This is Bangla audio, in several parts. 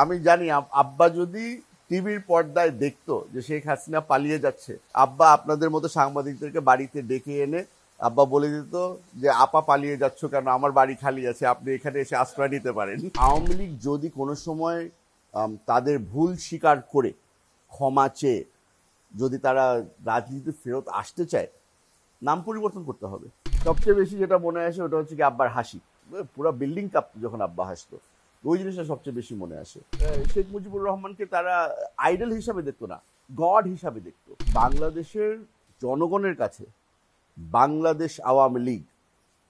আমি জানি আব্বা যদি টিভির পর্দায় দেখতো যে শেখ হাসিনা পালিয়ে যাচ্ছে, আব্বা আপনাদের মতো সাংবাদিকদেরকে বাড়িতে ডেকে এনে আব্বা বলে দিত যে আপা পালিয়ে যাচ্ছ কেন, আমার বাড়ি খালি আছে, আপনি এখানে এসে আশ্রয় নিতে পারেন। আওয়ামী লীগ যদি কোনো সময় তাদের ভুল স্বীকার করে ক্ষমা চেয়ে যদি তারা রাজনীতিতে ফেরত আসতে চায়, নাম পরিবর্তন করতে হবে। সবচেয়ে বেশি যেটা মনে আসে ওটা হচ্ছে কি আব্বার হাসি, পুরো বিল্ডিং কাঁপতো যখন আব্বা হাসতো, ওই জিনিসটা সবচেয়ে বেশি মনে আসে। শেখ মুজিবুর রহমানকে তারা আইডল হিসাবে দেখতো না, গড হিসাবে দেখতো। বাংলাদেশের জনগণের কাছে বাংলাদেশ আওয়ামী লীগ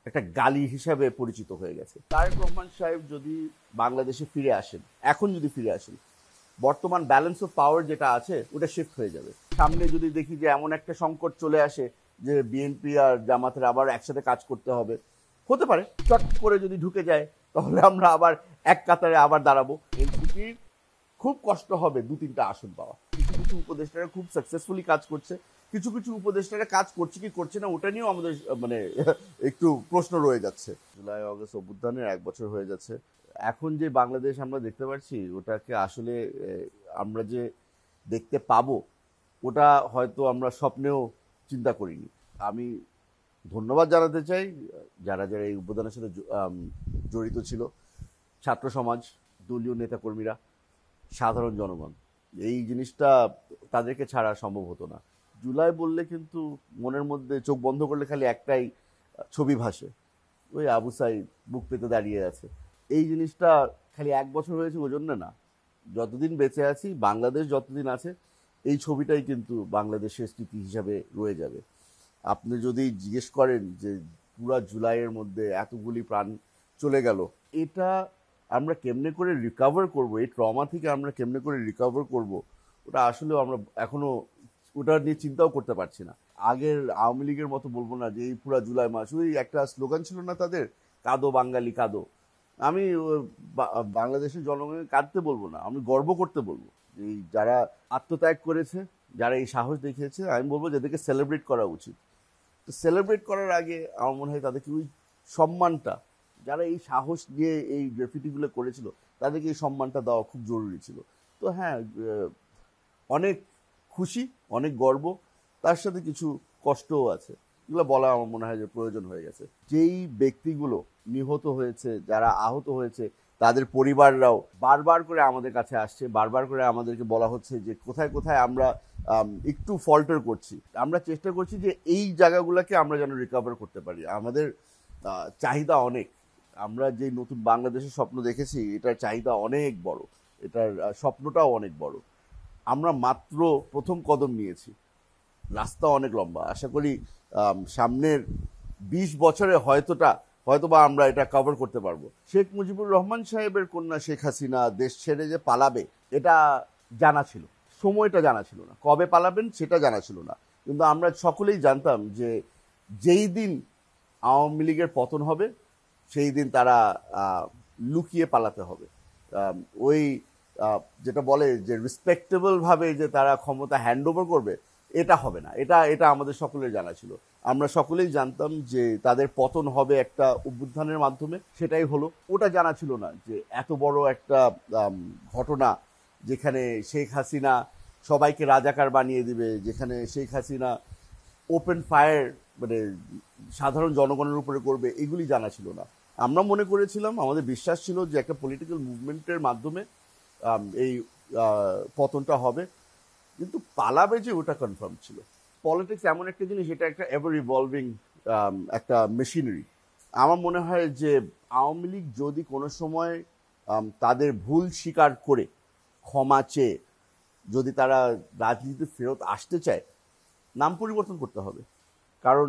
একটা গালি হিসাবে পরিচিত হয়ে গেছে। তারেক রহমান সাহেব যদি বাংলাদেশে ফিরে আসেন, এখন যদি ফিরে আসেন, বর্তমান ব্যালেন্স অফ পাওয়ার যেটা আছে ওটা শিফট হয়ে যাবে। সামনে যদি দেখি যে এমন একটা সংকট চলে আসে যে বিএনপি আর জামাতের আবার একসাথে কাজ করতে হবে, হতে পারে চট করে যদি ঢুকে যায় তাহলে আমরা আবার এক কাতারে আবার দাঁড়াবো। এনসিপির খুব কষ্ট হবে 2-3টা আসন পাওয়া। কিছু কিছু উপদেষ্টারা খুব সাকসেসফুলি কাজ করছে, কিছু কিছু উপদেষ্টারা কাজ করছে কি করছে না ওটা নিয়েও আমাদের মানে একটু প্রশ্ন রয়ে যাচ্ছে। জুলাই আগস্ট অভ্যুত্থানের 1 বছর হয়ে যাচ্ছে। এখন যে বাংলাদেশ আমরা দেখতে পাচ্ছি ওটাকে আসলে আমরা যে দেখতে পাবো ওটা হয়তো আমরা স্বপ্নেও চিন্তা করিনি। আমি ধন্যবাদ জানাতে চাই যারা যারা এই উদ্বোধনের সাথে জড়িত ছিল, ছাত্র সমাজ, দলীয় নেতাকর্মীরা, সাধারণ জনগণ। এই জিনিসটা তাদেরকে ছাড়া সম্ভব হতো না। জুলাই বললে কিন্তু মনের মধ্যে চোখ বন্ধ করলে খালি একটাই ছবি ভাসে, ওই আবু সাইদ বুক পেতে দাঁড়িয়ে আছে। এই জিনিসটা খালি 1 বছর হয়েছে ওই জন্য না, যতদিন বেঁচে আছি, বাংলাদেশ যতদিন আছে, এই ছবিটাই কিন্তু বাংলাদেশের স্মৃতি হিসাবে রয়ে যাবে। আপনি যদি জিজ্ঞেস করেন যে পুরা জুলাইয়ের মধ্যে এতগুলি প্রাণ চলে গেল, এটা আমরা কেমনে করে রিকভার করব, এই ট্রমা থেকে আমরা কেমনে করে রিকভার করব, ওটা আসলেও আমরা এখনো ওটা নিয়ে চিন্তাও করতে পারছি না। আগের আওয়ামী লীগের মতো বলবো না যে এই পুরা জুলাই মাস, ওই একটা স্লোগান ছিল না তাদের, কাঁদো বাঙালি কাঁদো। আমি বাংলাদেশের জনগণকে কাঁদতে বলবো না, আমি গর্ব করতে বলবো। এই যারা আত্মত্যাগ করেছে, যারা এই সাহস দেখিয়েছে, আমি বলবো যাদেরকে সেলিব্রেট করা উচিত। তো সেলিব্রেট করার আগে আমার মনে হয় তাদেরকে ওই সম্মানটা, যারা এই সাহস নিয়ে এই গ্রাফিটিগুলো করেছিল তাদেরকে এই সম্মানটা দেওয়া খুব জরুরি ছিল। তো হ্যাঁ, অনেক খুশি, অনেক গর্ব, তার সাথে কিছু কষ্টও আছে, এগুলো বলা আমার মনে হয় যে প্রয়োজন হয়ে গেছে। যেই ব্যক্তিগুলো নিহত হয়েছে, যারা আহত হয়েছে, তাদের পরিবাররাও বারবার করে আমাদের কাছে আসছে, বারবার করে আমাদেরকে বলা হচ্ছে যে কোথায় কোথায় আমরা একটু ফল্টার করছি। আমরা চেষ্টা করছি যে এই জায়গাগুলোকে আমরা যেন রিকভার করতে পারি। আমাদের চাহিদা অনেক, আমরা যে নতুন বাংলাদেশের স্বপ্ন দেখেছি এটার চাহিদা অনেক বড়, এটার স্বপ্নটাও অনেক বড়। আমরা মাত্র প্রথম কদম নিয়েছি, রাস্তা অনেক লম্বা। আশা করি সামনের 20 বছরে হয়তোবা আমরা এটা কভার করতে পারবো। শেখ মুজিবুর রহমান সাহেবের কন্যা শেখ হাসিনা দেশ ছেড়ে যে পালাবে এটা জানা ছিল, সময়টা জানা ছিল না, কবে পালাবেন সেটা জানা ছিল না। কিন্তু আমরা সকলেই জানতাম যে যেই দিন আওয়ামী লীগের পতন হবে সেই দিন তারা লুকিয়ে পালাতে হবে। ওই যেটা বলে যে রেসপেক্টেবল ভাবে যে তারা ক্ষমতা হ্যান্ড ওভার করবে, এটা হবে না। এটা এটা আমাদের সকলের জানা ছিল। আমরা সকলেই জানতাম যে তাদের পতন হবে একটা অভ্যুত্থানের মাধ্যমে, সেটাই হলো। ওটা জানা ছিল না যে এত বড় একটা ঘটনা, যেখানে শেখ হাসিনা সবাইকে রাজাকার বানিয়ে দিবে, যেখানে শেখ হাসিনা ওপেন ফায়ার মানে সাধারণ জনগণের উপরে করবে, এগুলি জানা ছিল না। আমরা মনে করেছিলাম, আমাদের বিশ্বাস ছিল যে একটা পলিটিক্যাল মুভমেন্টের মাধ্যমে এই পতনটা হবে, কিন্তু পালাবে যে ওটা কনফার্ম ছিল। পলিটিক্স এমন একটা জিনিস, এটা একটা এভার ইভলভিং একটা মেশিনারি। আমার মনে হয় যে আওয়ামী লীগ যদি কোনো সময় তাদের ভুল স্বীকার করে ক্ষমা চেয়ে যদি তারা রাজনীতিতে ফেরত আসতে চায়, নাম পরিবর্তন করতে হবে। কারণ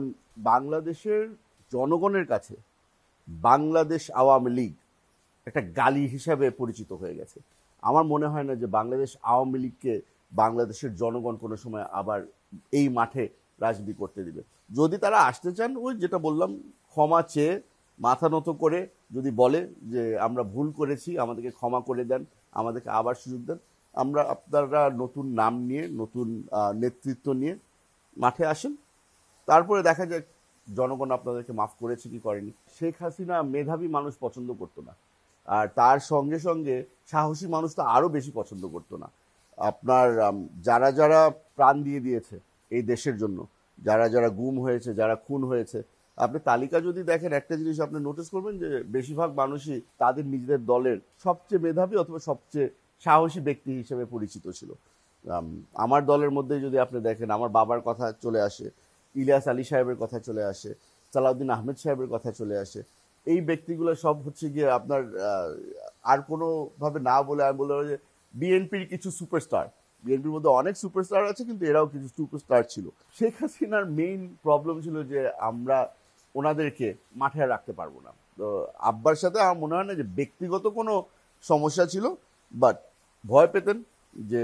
বাংলাদেশের জনগণের কাছে বাংলাদেশ আওয়ামী লীগ একটা গালি হিসাবে পরিচিত হয়ে গেছে। আমার মনে হয় না যে বাংলাদেশ আওয়ামী লীগকে বাংলাদেশের জনগণ কোনো সময় আবার এই মাঠে রাজনীতি করতে দিবে। যদি তারা আসতে চান, ওই যেটা বললাম, ক্ষমা চেয়ে মাথা নত করে যদি বলে যে আমরা ভুল করেছি, আমাদেরকে ক্ষমা করে দেন, আমাদেরকে আবার সুযোগ দেন, আমরা আপনারা নতুন নাম নিয়ে, নতুন নেতৃত্ব নিয়ে মাঠে আসেন, তারপরে দেখা যাক জনগণ আপনাদেরকে মাফ করেছে কি করেনি। শেখ হাসিনা মেধাবী মানুষ পছন্দ করতো না, আর তার সঙ্গে সঙ্গে সাহসী মানুষ তো আরো বেশি পছন্দ করতো না। আপনার যারা যারা প্রাণ দিয়ে দিয়েছে এই দেশের জন্য, যারা যারা গুম হয়েছে, যারা খুন হয়েছে, আপনি তালিকা যদি দেখেন একটা জিনিস আপনি নোটিস করবেন যে বেশিরভাগ মানুষই তাদের নিজেদের দলের সবচেয়ে মেধাবী অথবা সবচেয়ে সাহসী ব্যক্তি হিসেবে পরিচিত ছিল। আমার দলের মধ্যে যদি আপনি দেখেন, আমার বাবার কথা চলে আসে, ইলিয়াস আলী সাহেবের কথা চলে আসে, সালাউদ্দিন আহমেদ সাহেবের কথা চলে আসে। এই ব্যক্তিগুলো সব হচ্ছে গিয়ে আপনার আর কোনোভাবে না বলে আমি বলবো যে বিএনপির কিছু সুপারস্টার। বিএনপির মধ্যে অনেক সুপারস্টার আছে, কিন্তু এরাও কিছু সুপারস্টার ছিল। শেখ হাসিনার মেইন প্রবলেম ছিল যে আমরা ওনাদেরকে মাঠে রাখতে পারবো না। তো আব্বার সাথে আমার মনে হয় না যে ব্যক্তিগত কোনো সমস্যা ছিল, বাট ভয় পেতেন যে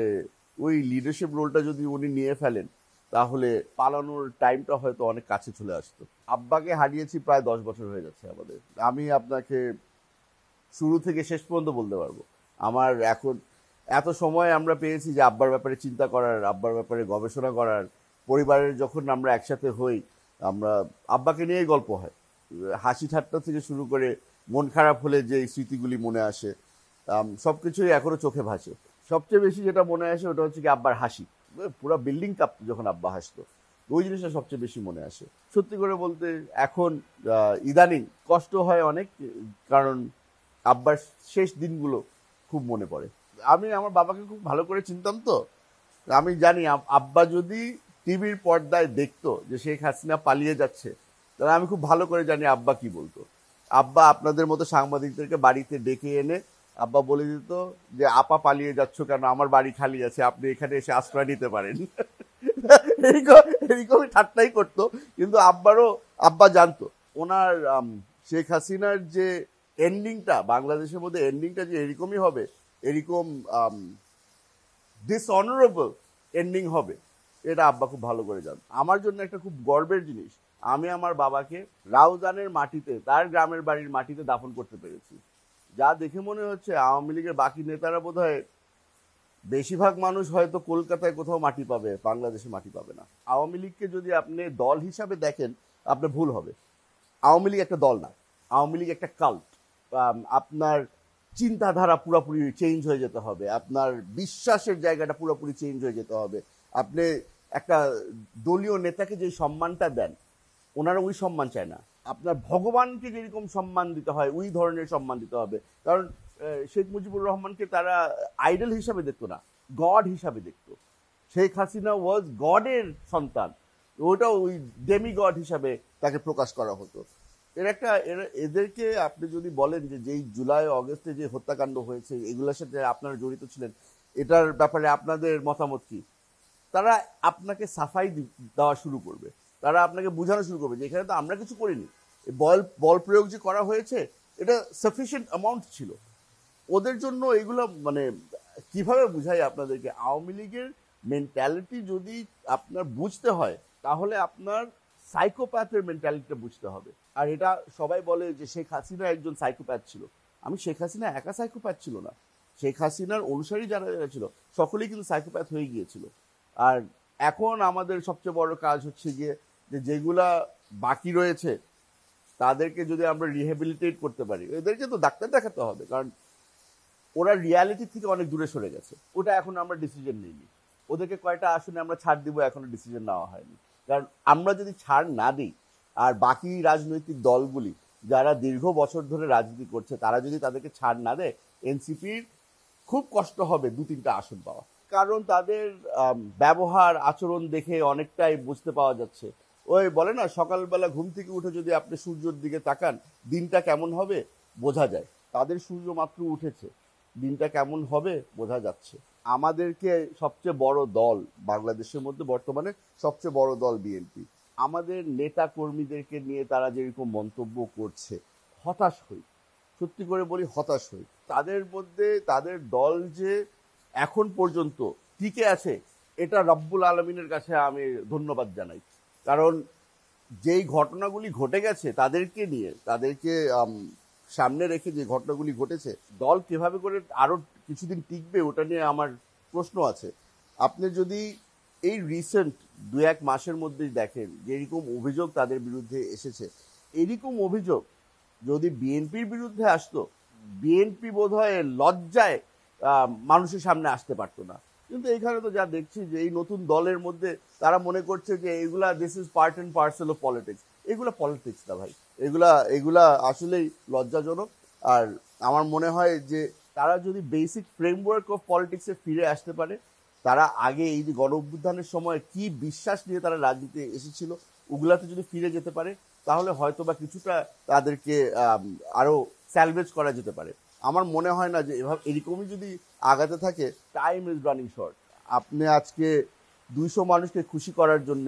ওই লিডারশিপ রোলটা যদি উনি নিয়ে ফেলেন তাহলে পালানোর টাইমটা হয়তো অনেক কাছে চলে আসতো। আব্বাকে হারিয়েছি প্রায় 10 বছর হয়ে যাচ্ছে আমাদের। আমি আপনাকে শুরু থেকে শেষ পর্যন্ত বলতে পারবো। আমার এখন এত সময় আমরা পেয়েছি যে আব্বার ব্যাপারে চিন্তা করার, আব্বার ব্যাপারে গবেষণা করার। পরিবারের যখন আমরা একসাথে হই, আমরা আব্বাকে নিয়েই গল্প হয়। হাসি ঠাট্টা থেকে শুরু করে মন খারাপ হলে যে স্মৃতিগুলি মনে আসে, সবকিছুই এখনো চোখে ভাসে। সবচেয়ে বেশি যেটা মনে আসে ওটা হচ্ছে কি আব্বার হাসি। পুরো বিল্ডিং কাঁপত যখন আব্বা হাসতো, ওই জিনিসটা সবচেয়ে বেশি মনে আসে। সত্যি করে বলতে এখন ইদানিং কষ্ট হয় অনেক, কারণ আব্বার শেষ দিনগুলো খুব মনে পড়ে। আমি আমার বাবাকে খুব ভালো করে চিনতাম, তো আমি জানি আব্বা যদি টিভির পর্দায় দেখতো যে শেখ হাসিনা পালিয়ে যাচ্ছে, তাহলে আমি খুব ভালো করে জানি আব্বা কি বলতো। আব্বা আপনাদের মতো সাংবাদিকদেরকে বাড়িতে ডেকে এনে আব্বা বলে দিত যে আপা পালিয়ে যাচ্ছ কেন, আমার বাড়ি খালি আছে, আপনি এখানে এসে আশ্রয় নিতে পারেন। এরকমই ঠাট্টাই করতো, কিন্তু আব্বা জানতো ওনার শেখ হাসিনার যে এন্ডিংটা, বাংলাদেশের মধ্যে এন্ডিংটা যে এরকমই হবে, এরকম ডিসঅনারেবল এন্ডিং হবে, এটা আব্বা খুব ভালো করে জানতো। আমার জন্য একটা খুব গর্বের জিনিস, আমি আমার বাবাকে রাউজানের মাটিতে, তার গ্রামের বাড়ির মাটিতে দাফন করতে পেরেছি। যা দেখে মনে হচ্ছে আওয়ামী লীগের বাকি নেতারা বোধহয়, বেশিরভাগ মানুষ হয়তো কলকাতায় কোথাও মাটি পাবে, বাংলাদেশে মাটি পাবে না। আওয়ামী লীগকে যদি আপনি দল হিসাবে দেখেন, আপনার ভুল হবে। আওয়ামী লীগ একটা দল না, আওয়ামী লীগ একটা কাল্ট। আপনার চিন্তাধারা পুরোপুরি চেঞ্জ হয়ে যেতে হবে, আপনার বিশ্বাসের জায়গাটা পুরোপুরি চেঞ্জ হয়ে যেতে হবে। আপনি একটা দলীয় নেতাকে যে সম্মানটা দেন, ওনারা ওই সম্মান চায় না। আপনার ভগবানকে যেরকম সম্মান দিতে হয় ওই ধরনের সম্মান দিতে হবে। কারণ শেখ মুজিবুর রহমানকে তারা আইডল হিসাবে দেখতো না, গড হিসাবে দেখতো। শেখ হাসিনা ওয়াজ গডের সন্তান, ওটা ওই ডেমি গড হিসাবে তাকে প্রকাশ করা হতো। এদেরকে আপনি যদি বলেন যে যেই জুলাই অগস্টে যে হত্যাকাণ্ড হয়েছে এগুলোর সাথে আপনারা জড়িত ছিলেন, এটার ব্যাপারে আপনাদের মতামত কি, তারা আপনাকে সাফাই দেওয়া শুরু করবে। তারা আপনাকে বোঝানো শুরু করবে যে এখানে তো আমরা কিছু করিনি, বল প্রয়োগ যে করা হয়েছে এটা সাফিসিয়েন্ট অ্যামাউন্ট ছিল। ওদের জন্য এগুলো মানে কিভাবে বুঝাই আপনাদেরকে, আওয়ামী লীগের মেন্টালিটি যদি আপনার বুঝতে হয় তাহলে আপনার সাইকোপ্যাথের মেন্টালিটিটা বুঝতে হবে। আর এটা সবাই বলে যে শেখ হাসিনা একজন সাইকোপ্যাথ ছিল। আমি শেখ হাসিনা একা সাইকোপ্যাথ ছিল না, শেখ হাসিনার অনুসারী যারা যারা ছিল সকলেই কিন্তু সাইকোপ্যাথ হয়ে গিয়েছিল। আর এখন আমাদের সবচেয়ে বড় কাজ হচ্ছে গিয়ে যে যেগুলা বাকি রয়েছে তাদেরকে যদি আমরা রিহ্যাবিলিটেট করতে পারি। এদেরকে তো ডাক্তার দেখাতে হবে, কারণ ওরা রিয়ালিটি থেকে অনেক দূরে সরে গেছে। ওটা এখন আমরা ডিসিশন নিইনি। ওদেরকে কয়টা আসনে আমরা ছাড় দিব এখনো ডিসিশন নেওয়া হয়নি। কারণ আমরা যদি ছাড় না দিই, আর বাকি রাজনৈতিক দলগুলি যারা দীর্ঘ বছর ধরে রাজনীতি করছে তারা যদি তাদেরকে ছাড় না দেয়, এনসিপির খুব কষ্ট হবে 2-3টা আসন পাওয়া। কারণ তাদের ব্যবহার আচরণ দেখে অনেকটাই বুঝতে পাওয়া যাচ্ছে। ওই বলে না, সকালবেলা ঘুম থেকে উঠে যদি আপনি সূর্যের দিকে তাকান দিনটা কেমন হবে বোঝা যায়। তাদের সূর্য মাত্র উঠেছে, দিনটা কেমন হবে বোঝা যাচ্ছে। আমাদেরকে সবচেয়ে বড় দল বাংলাদেশের মধ্যে বর্তমানে, সবচেয়ে বড় দল বিএনপি, আমাদের নেতা কর্মীদেরকে নিয়ে তারা যেরকম মন্তব্য করছে, হতাশ হই। সত্যি করে বলি, হতাশ হই। তাদের মধ্যে তাদের দল যে এখন পর্যন্ত টিকে আছে, এটা রব্বুল আলমিনের কাছে আমি ধন্যবাদ জানাই। কারণ যেই ঘটনাগুলি ঘটে গেছে তাদেরকে নিয়ে, তাদেরকে সামনে রেখে যে ঘটনাগুলি ঘটেছে, দল কিভাবে করে আরো কিছুদিন টিকবে ওটা নিয়ে আমার প্রশ্ন আছে। আপনি যদি এই রিসেন্ট 2-1 মাসের মধ্যেই দেখেন যেরকম অভিযোগ তাদের বিরুদ্ধে এসেছে, এরকম অভিযোগ যদি বিএনপির বিরুদ্ধে আসতো বিএনপি বোধহয় লজ্জায় মানুষের সামনে আসতে পারতো না। কিন্তু এইখানে তো যা দেখছি যে এই নতুন দলের মধ্যে তারা মনে করছে যে এগুলা this is part and parcel of politics. এগুলা পলিটিক্স না ভাই, এগুলা এগুলা আসলেই লজ্জাজনক। আর আমার মনে হয় যে তারা যদি বেসিক ফ্রেমওয়ার্ক অফ পলিটিক্সে ফিরে আসতে পারে, তারা আগে এই যে গণ অভ্যুত্থানের সময় কি বিশ্বাস নিয়ে তারা রাজনীতিতে এসেছিল ওগুলাতে যদি ফিরে যেতে পারে, তাহলে হয়তো বা কিছুটা তাদেরকে আরো স্যালভেজ করা যেতে পারে। আমার মনে হয় না যে এভাবে এরকমই যদি আগাতে থাকে, টাইম ইজ রানিং শর্ট। আপনি আজকে 200 মানুষকে খুশি করার জন্য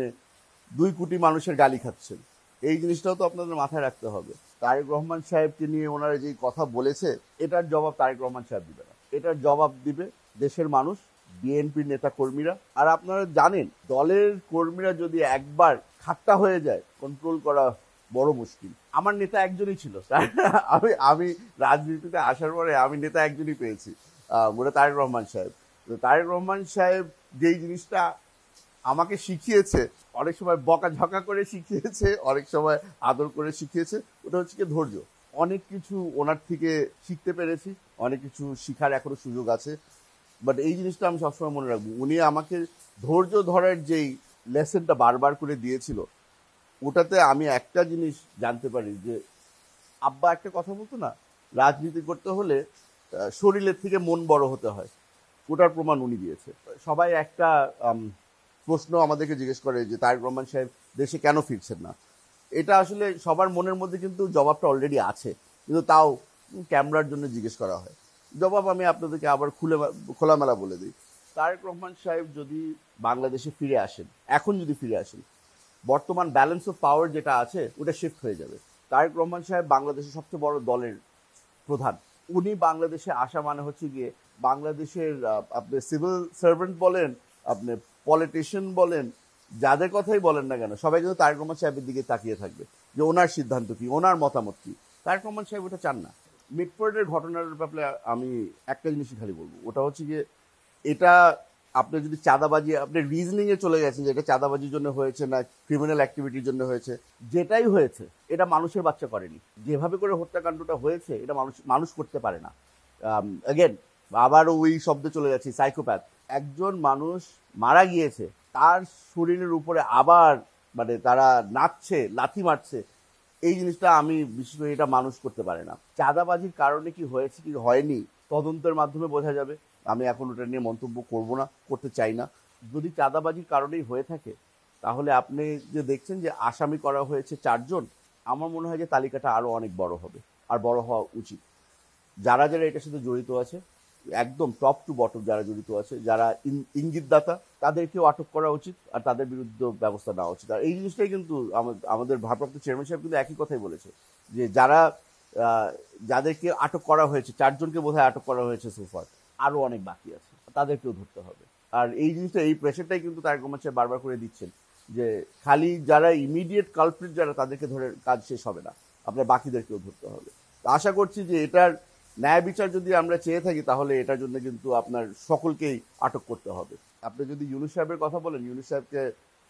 2 কোটি মানুষের গালি খাচ্ছেন, এই জিনিসটাও তো আপনাদের মাথায় রাখতে হবে। তারেক রহমান সাহেবকে নিয়ে ওনারা যে কথা বলেছে, এটার জবাব তারেক রহমান সাহেব দিবে না, এটার জবাব দিবে দেশের মানুষ, বিএনপির নেতা কর্মীরা। আর আপনারা জানেন দলের কর্মীরা যদি একবার খাট্টা হয়ে যায়, কন্ট্রোল করা বড় মুশকিল। আমার নেতা একজনই ছিল আমি আমি রাজনীতিতে আসার পরে আমি নেতা একজনই পেয়েছি, ওটা তারেক রহমান সাহেব। তো তারেক রহমান সাহেব যেই জিনিসটা আমাকে শিখিয়েছে, অনেক সময় বকাঝকা করে শিখিয়েছে, অনেক সময় আদর করে শিখিয়েছে, ওটা হচ্ছে কি ধৈর্য। অনেক কিছু ওনার থেকে শিখতে পেরেছি, অনেক কিছু শিখার এখনো সুযোগ আছে। বাট এই জিনিসটা আমি সবসময় মনে রাখবো, উনি আমাকে ধৈর্য ধরার যেই লেসনটা বারবার করে দিয়েছিল, ওটাতে আমি একটা জিনিস জানতে পারি যে আব্বা একটা কথা বলতো না, রাজনীতি করতে হলে শরীরের থেকে মন বড় হতে হয়, ওটার প্রমাণ উনি দিয়েছে। সবাই একটা প্রশ্ন আমাদেরকে জিজ্ঞেস করে যে তারেক রহমান সাহেব দেশে কেন ফিরছেন না। এটা আসলে সবার মনের মধ্যে কিন্তু জবাবটা অলরেডি আছে, কিন্তু তাও ক্যামেরার জন্য জিজ্ঞেস করা হয়। জবাব আমি আপনাদেরকে আবার খোলামেলা বলে দিই। তারেক রহমান সাহেব যদি বাংলাদেশে ফিরে আসেন, এখন যদি ফিরে আসেন, বর্তমান ব্যালেন্স অফ পাওয়ার যেটা আছে ওটা শিফট হয়ে যাবে। তারেক রহমান সাহেব বাংলাদেশের সবচেয়ে বড় দলের প্রধান, উনি বাংলাদেশে আসা মানে হচ্ছে গিয়ে বাংলাদেশের আপনি সিভিল সার্ভেন্ট বলেন, আপনি পলিটিশিয়ান বলেন, যাদের কথাই বলেন না কেন, সবাই কিন্তু তারেক রহমান সাহেবের দিকে তাকিয়ে থাকবে যে ওনার সিদ্ধান্ত কি, ওনার মতামত কি। তারেক রহমান সাহেব ওটা চান না। মিটফোর্ডের ঘটনার ব্যাপারে আমি একটা জিনিসই খালি বলবো, ওটা হচ্ছে গিয়ে এটা আপনি যদি চাঁদাবাজি, আপনি রিজনিং এ চলে গেছেন যে এটা চাঁদাবাজির জন্য হয়েছে না ক্রিমিনাল অ্যাক্টিভিটির জন্য হয়েছে, যেটাই হয়েছে এটা মানুষের বাচ্চা করেনি। যেভাবে করে হত্যাকাণ্ডটা হয়েছে এটা মানুষ মানুষ করতে পারে না। অ্যাগেন আবারও ওই শব্দে চলে যাচ্ছি, সাইকোপ্যাথ। একজন মানুষ মারা গিয়েছে, তার শরীরের উপরে আবার মানে তারা নাচছে, লাথি মারছে, এই জিনিসটা আমি বিশেষ করে এটা মানুষ করতে পারে না। চাঁদাবাজির কারণে কি হয়েছে কি হয়নি তদন্তের মাধ্যমে বোঝা যাবে। আমি এখন ওটা নিয়ে মন্তব্য করব না, করতে চাই না। যদি চাঁদাবাজির কারণেই হয়ে থাকে, তাহলে আপনি যে দেখছেন যে আসামি করা হয়েছে 4 জন, আমার মনে হয় যে তালিকাটা আরো অনেক বড় হবে, আর বড় হওয়া উচিত। যারা যারা এটার সাথে জড়িত আছে, একদম টপ টু বটম যারা জড়িত আছে, যারা ইঙ্গিতদাতা, তাদেরকেও আটক করা উচিত আর তাদের বিরুদ্ধে ব্যবস্থা নেওয়া উচিত। আর এই জিনিসটাই কিন্তু আমাদের ভারপ্রাপ্ত চেয়ারম্যান সাহেব কিন্তু একই কথাই বলেছে যে যারা যাদেরকে আটক করা হয়েছে, 4 জনকে বোধহয় আটক করা হয়েছে সোফার, আরো অনেক বাকি আছে, তাদেরকেও ধরতে হবে। আর এই জিনিসটা, এই প্রেশারটাই কিন্তু তারেক রহমান সাহেব বারবার করে দিচ্ছেন যে খালি যারা ইমিডিয়েট কালপ্রিট যারা, তাদেরকে ধরে কাজ শেষ হবে না, আপনার বাকিদেরকেও ধরতে হবে। আশা করছি যে এটার ন্যায় বিচার যদি আমরা চেয়ে থাকি, তাহলে এটার জন্য কিন্তু আপনার সকলকেই আটক করতে হবে। আপনি যদি ইউনূস সাহেবের কথা বলেন, ইউনূস সাহেবকে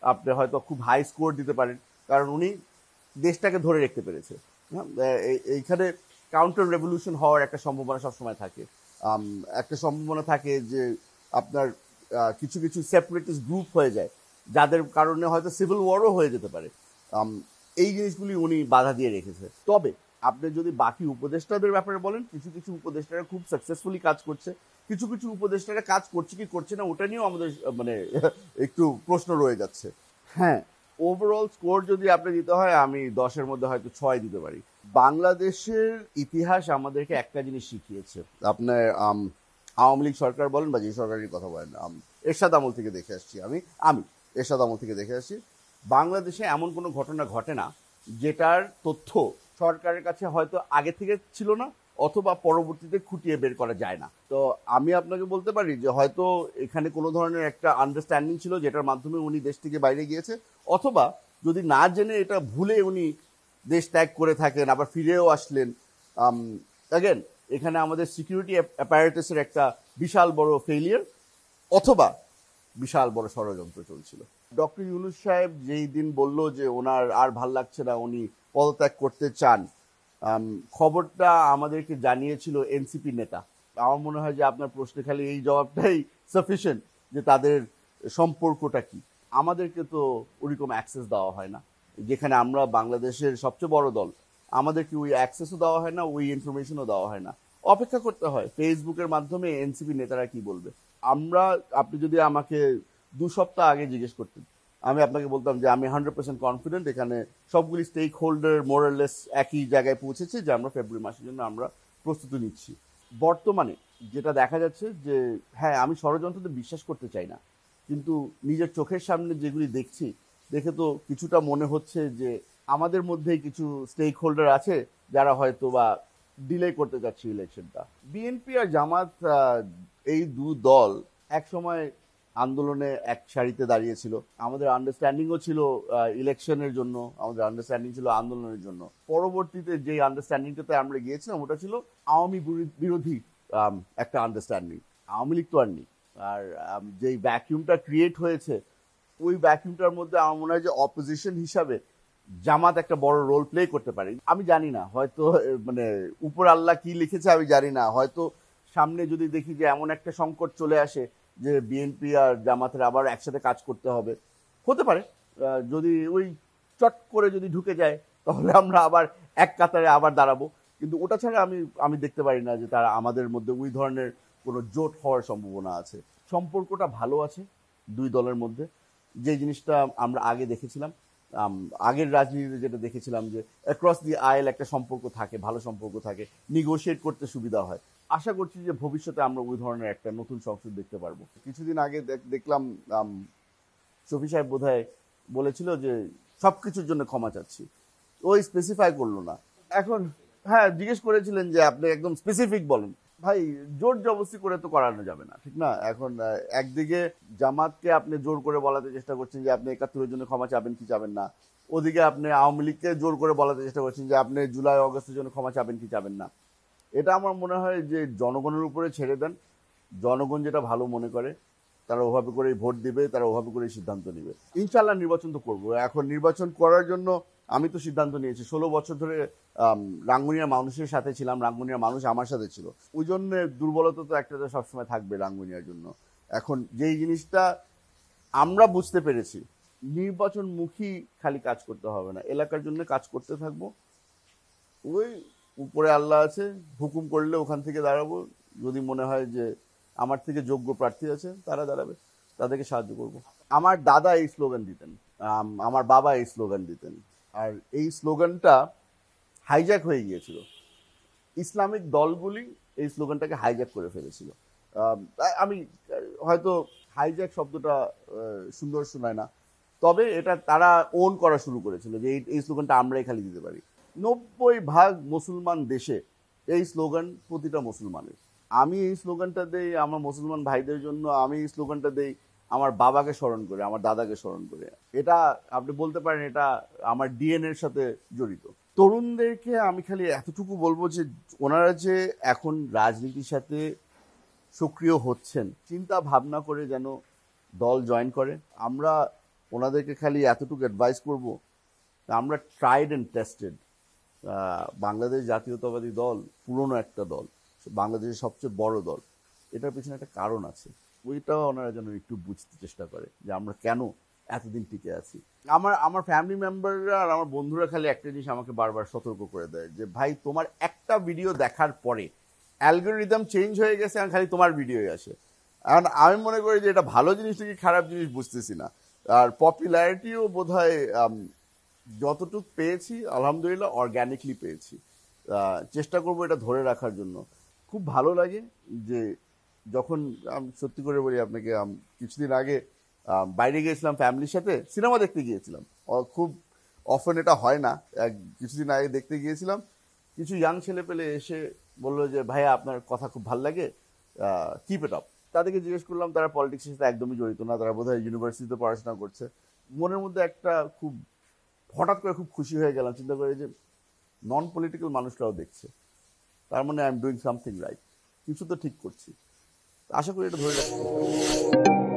আপনি হয়তো খুব হাই স্কোর দিতে পারেন, কারণ উনি দেশটাকে ধরে রাখতে পেরেছে। এইখানে কাউন্টার রেভলিউশন হওয়ার একটা সম্ভাবনা সবসময় থাকে। একটা সম্ভাবনা থাকে যে আপনার কিছু কিছু সেপারেটিস্ট গ্রুপ হয়ে যায়, যাদের কারণে হয়তো সিভিল ওয়ারও হয়ে যেতে পারে। এই জিনিসগুলি উনি বাধা দিয়ে রেখেছে। তবে আপনি যদি বাকি উপদেষ্টাদের ব্যাপারে বলেন, কিছু কিছু উপদেষ্টারা খুব সাকসেসফুলি কাজ করছে, কিছু কিছু উপদেষ্টারা কাজ করছে কি করছে না ওটা নিয়েও আমাদের মানে একটু প্রশ্ন রয়ে যাচ্ছে। হ্যাঁ, ওভারঅল স্কোর যদি আপনি দিতে হয়, আমি 10-এর মধ্যে হয়তো 6 দিতে পারি। বাংলাদেশের ইতিহাস আমাদেরকে একটা জিনিস শিখিয়েছে, আপনার আওয়ামী লীগ সরকার বলেন বা যে সরকারের কথা বলেন, এরশাদ আমল থেকে দেখে আসছি, আমি এরশাদ আমল থেকে দেখে আসছি, বাংলাদেশে এমন কোনো ঘটনা ঘটে না যেটার তথ্য সরকারের কাছে হয়তো আগে থেকে ছিল না, অথবা পরবর্তীতে খুঁটিয়ে বের করা যায় না। তো আমি আপনাকে বলতে পারি যে হয়তো এখানে কোনো ধরনের একটা আন্ডারস্ট্যান্ডিং ছিল যেটার মাধ্যমে উনি দেশ থেকে বাইরে গিয়েছে, অথবা যদি না জেনে এটা ভুলে উনি দেশ ত্যাগ করে থাকেন, আবার ফিরেও আসলেন। অ্যাগেন এখানে আমাদের সিকিউরিটি অ্যাপারেটাসের একটা বিশাল বড় ফেইলিয়ার, অথবা বিশাল বড় ষড়যন্ত্র চলছিল। ডক্টর ইউনূস সাহেব যেই দিন বলল যে ওনার আর ভাল লাগছে না, উনি পদত্যাগ করতে চান, খবরটা আমাদেরকে জানিয়েছিল এনসিপি নেতা। আমার মনে হয় যে আপনার প্রশ্নে খালি এই জবাবটাই সাফিসিয়েন্ট যে তাদের সম্পর্কটা কি। আমাদেরকে তো ওরকম অ্যাক্সেস দেওয়া হয় না, যেখানে আমরা বাংলাদেশের সবচেয়ে বড় দল, আমাদেরকে ওই অ্যাক্সেসও দেওয়া হয় না, ওই ইনফরমেশনও দেওয়া হয় না। অপেক্ষা করতে হয় ফেসবুকের মাধ্যমে এনসিপি নেতারা কি বলবে। আমরা, আপনি যদি আমাকে 2 সপ্তাহ আগে জিজ্ঞেস করতেন, আমি আপনাকে বলতাম যে আমি 100% কনফিডেন্ট এখানে সবগুলি স্টেক হোল্ডার মোরালেস একই জায়গায় পৌঁছেছে যে আমরা ফেব্রুয়ারি মাসের জন্য আমরা প্রস্তুতি নিচ্ছি। বর্তমানে যেটা দেখা যাচ্ছে যে হ্যাঁ, আমি ষড়যন্ত্রতে বিশ্বাস করতে চাই না, কিন্তু নিজের চোখের সামনে যেগুলি দেখছি দেখে তো কিছুটা মনে হচ্ছে যে আমাদের মধ্যেই কিছু স্টেক হোল্ডার আছে যারা হয়তো বা ডিলে করতে যাচ্ছে ইলেকশনটা। বিএনপি আর জামাত এই দল এক সময় আন্দোলনে এক সারিতে দাঁড়িয়েছিল। আমাদের আন্ডারস্ট্যান্ডিংও ছিল ইলেকশনের জন্য, আমাদের আন্ডারস্ট্যান্ডিং ছিল আন্দোলনের জন্য। পরবর্তীতে যে আন্ডারস্ট্যান্ডিংটাতে আমরা গিয়েছিলাম ওটা ছিল আওয়ামী বিরোধী একটা আন্ডারস্ট্যান্ডিং। আওয়ামী লীগ তো আর নেই। আর যেই ভ্যাকিউমটা ক্রিয়েট হয়েছে ওই ভ্যাকিউমটার মধ্যে আমার মনে হয় যে অপোজিশন হিসাবে জামাত একটা বড় রোল প্লে করতে পারে। আমি জানি না, হয়তো মানে উপর আল্লাহ কি লিখেছে আমি জানি না, হয়তো সামনে যদি দেখি যে এমন একটা সংকট চলে আসে যে বিএনপি আর জামাতের আবার একসাথে কাজ করতে হবে, হতে পারে। যদি ওই চট করে যদি ঢুকে যায় তাহলে আমরা আবার এক কাতারে আবার দাঁড়াবো, কিন্তু ওটা ছাড়া আমি দেখতে পারি না যে তারা আমাদের মধ্যে ওই ধরনের কোনো জোট হওয়ার সম্ভাবনা আছে। সম্পর্কটা ভালো আছে দুই দলের মধ্যে, যে জিনিসটা আমরা আগে দেখেছিলাম, আগের রাজনীতিতে যেটা দেখেছিলাম যে অ্যাক্রস দি আইল একটা সম্পর্ক থাকে, ভালো সম্পর্ক থাকে, নিগোশিয়েট করতে সুবিধা হয়। আশা করছি যে ভবিষ্যতে আমরা ওই ধরনের একটা নতুন সংসদ দেখতে পারবো। কিছুদিন আগে দেখলাম শফি সাহেব বোধহয় বলেছিল যে সবকিছুর জন্য ক্ষমা চাচ্ছি, ওই স্পেসিফাই করলো না। এখন হ্যাঁ, জিজ্ঞেস করেছিলেন যে আপনি একদম স্পেসিফিক বলেন। ভাই, জোর জবরদস্তি করে তো করানো যাবে না, ঠিক না? এখন একদিকে জামাতকে আপনি জোর করে বলাতে চেষ্টা করছেন যে আপনি 71-এর জন্য ক্ষমা চাবেন কি চাবেন না, ওদিকে আপনি আওয়ামী লীগকে জোর করে বলাতে চেষ্টা করছেন যে আপনি জুলাই অগস্টের জন্য ক্ষমা চাবেন কি চাবেন না। এটা আমার মনে হয় যে জনগণের উপরে ছেড়ে দেন, জনগণ যেটা ভালো মনে করে তারা ওভাবে করেই ভোট দিবে, তারা ওভাবে করেই সিদ্ধান্ত নিবে। ইনশাল্লাহ নির্বাচন তো করবো। এখন নির্বাচন করার জন্য আমি তো সিদ্ধান্ত নিয়েছি, 16 বছর ধরে রাঙ্গুনিয়ার মানুষের সাথে ছিলাম, রাঙ্গুনিয়ার মানুষ আমার সাথে ছিল, ওই জন্য দুর্বলতা তো একটা সবসময় থাকবে রাঙ্গুনিয়ার জন্য। এখন যেই জিনিসটা আমরা বুঝতে পেরেছি, নির্বাচনমুখী খালি কাজ করতে হবে না, এলাকার জন্য কাজ করতে থাকবো। ওই উপরে আল্লাহ আছে, হুকুম করলে ওখান থেকে দাঁড়াবো। যদি মনে হয় যে আমার থেকে যোগ্য প্রার্থী আছে তারা দাঁড়াবে, তাদেরকে সাহায্য করব। আমার দাদা এই স্লোগান দিতেন, আমার বাবা এই স্লোগান দিতেন, আর এই স্লোগানটা হাইজ্যাক হয়ে গিয়েছিল। ইসলামিক দলগুলি এই স্লোগানটাকে হাইজ্যাক করে ফেলেছিল। আমি হয়তো হাইজ্যাক শব্দটা সুন্দর শোনায় না, তবে এটা তারা ওন করা শুরু করেছিল যে এই স্লোগানটা আমরাই খালি দিতে পারি। 90% মুসলমান দেশে এই স্লোগান প্রতিটা মুসলমানের। আমি এই স্লোগানটা দেই আমার মুসলমান ভাইদের জন্য, আমি এই স্লোগানটা দেই আমার বাবাকে স্মরণ করে, আমার দাদাকে স্মরণ করে। এটা আপনি বলতে পারেন এটা আমার ডিএনএর সাথে জড়িত। তরুণদেরকে আমি খালি এতটুকু বলবো যে ওনারা যে এখন রাজনীতির সাথে সক্রিয় হচ্ছেন, চিন্তা ভাবনা করে যেন দল জয়েন করে। আমরা ওনাদেরকে খালি এতটুকু অ্যাডভাইস করব, আমরা ট্রাইড অ্যান্ড টেস্টেড বাংলাদেশ জাতীয়তাবাদী দল, পুরনো একটা দল, বাংলাদেশের সবচেয়ে বড় দল। এটার পিছনে একটা কারণ আছে, ওইটাও ওনারা যেন একটু বুঝতে চেষ্টা করে যে আমরা কেন এতদিন টিকে আছি। আমার ফ্যামিলি মেম্বাররা আর আমার বন্ধুরা খালি একটা জিনিস আমাকে বারবার সতর্ক করে দেয় যে ভাই, তোমার একটা ভিডিও দেখার পরে অ্যালগোরিদম চেঞ্জ হয়ে গেছে আর খালি তোমার ভিডিওই আসে। কারণ আমি মনে করি যে এটা ভালো জিনিস নাকি খারাপ জিনিস বুঝতেছি না। আর পপুলারিটিও বোধ হয় যতটুকু পেয়েছি আলহামদুলিল্লাহ অর্গ্যানিকলি পেয়েছি। চেষ্টা করবো এটা ধরে রাখার জন্য। খুব ভালো লাগে যে যখন সত্যি করে বলি আপনাকে, কিছুদিন আগে বাইরে গিয়েছিলাম ফ্যামিলির সাথে, সিনেমা দেখতে গিয়েছিলাম। খুব অফেন এটা হয় না, কিছুদিন আগে দেখতে গিয়েছিলাম। কিছু ইয়াং ছেলে পেলে এসে বললো যে ভাইয়া আপনার কথা খুব ভালো লাগে, কিপ ইট আপ। তাদেরকে জিজ্ঞেস করলাম, তারা পলিটিক্সের সাথে একদমই জড়িত না, তারা বোধহয় ইউনিভার্সিটিতে পড়াশোনা করছে। মনের মধ্যে একটা খুব হঠাৎ করে খুব খুশি হয়ে গেলাম, চিন্তা করে যে নন পলিটিক্যাল মানুষরাও দেখছে, তার মানে I am doing something right, কিছু তো ঠিক করছি। আশা করি এটা ধরে রাখতে।